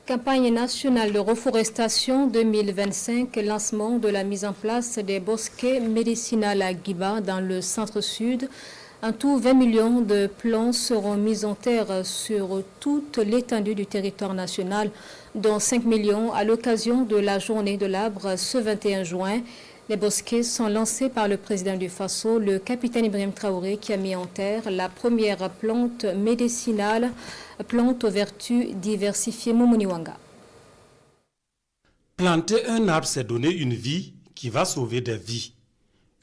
Campagne nationale de reforestation 2025, lancement de la mise en place des bosquets médicinaux à Guiba dans le centre-sud. En tout, 20 millions de plants seront mis en terre sur toute l'étendue du territoire national, dont 5 millions à l'occasion de la journée de l'arbre ce 21 juin. Les bosquets sont lancés par le président du Faso, le capitaine Ibrahim Traoré, qui a mis en terre la première plante médicinale, plante aux vertus diversifiées Momuniwanga. Planter un arbre, c'est donner une vie qui va sauver des vies.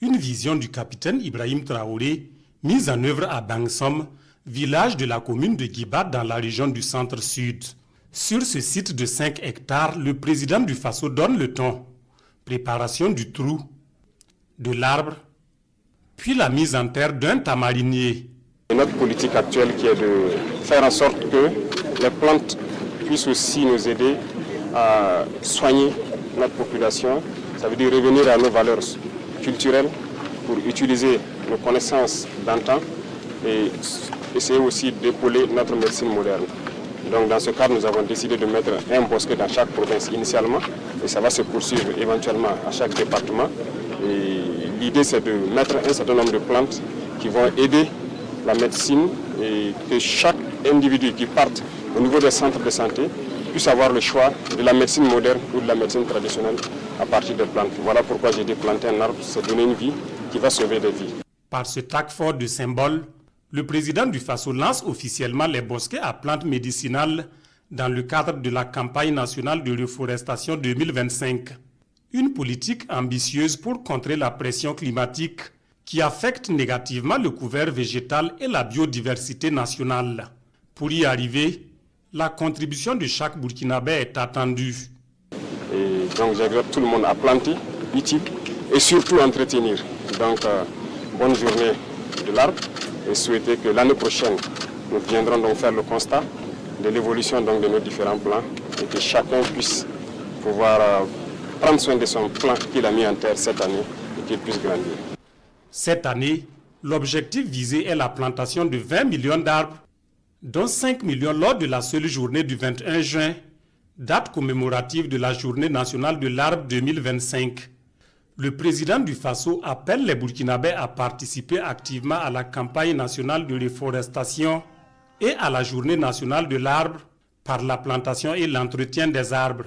Une vision du capitaine Ibrahim Traoré, mise en œuvre à Bangsom, village de la commune de Guiba dans la région du centre-sud. Sur ce site de 5 hectares, le président du Faso donne le ton. Préparation du trou, de l'arbre, puis la mise en terre d'un tamarinier. Notre politique actuelle qui est de faire en sorte que les plantes puissent aussi nous aider à soigner notre population. Ça veut dire revenir à nos valeurs culturelles pour utiliser nos connaissances d'antan et essayer aussi d'épauler notre médecine moderne. Donc dans ce cadre, nous avons décidé de mettre un bosquet dans chaque province initialement et ça va se poursuivre éventuellement à chaque département. L'idée c'est de mettre un certain nombre de plantes qui vont aider la médecine et que chaque individu qui parte au niveau des centres de santé puisse avoir le choix de la médecine moderne ou de la médecine traditionnelle à partir des plantes. Voilà pourquoi j'ai dit planter un arbre, c'est donner une vie qui va sauver des vies. Par ce tac fort de symbole, le président du Faso lance officiellement les bosquets à plantes médicinales dans le cadre de la campagne nationale de reforestation 2025. Une politique ambitieuse pour contrer la pression climatique qui affecte négativement le couvert végétal et la biodiversité nationale. Pour y arriver, la contribution de chaque Burkinabé est attendue. Et donc j'exhorte tout le monde à planter, utile et surtout entretenir. Donc bonne journée de l'arbre et souhaiter que l'année prochaine, nous viendrons donc faire le constat de l'évolution de nos différents plans et que chacun puisse pouvoir prendre soin de son plan qu'il a mis en terre cette année et qu'il puisse grandir. Cette année, l'objectif visé est la plantation de 20 millions d'arbres, dont 5 millions lors de la seule journée du 21 juin, date commémorative de la Journée nationale de l'arbre 2025. Le président du Faso appelle les Burkinabés à participer activement à la campagne nationale de reforestation et à la Journée nationale de l'arbre par la plantation et l'entretien des arbres.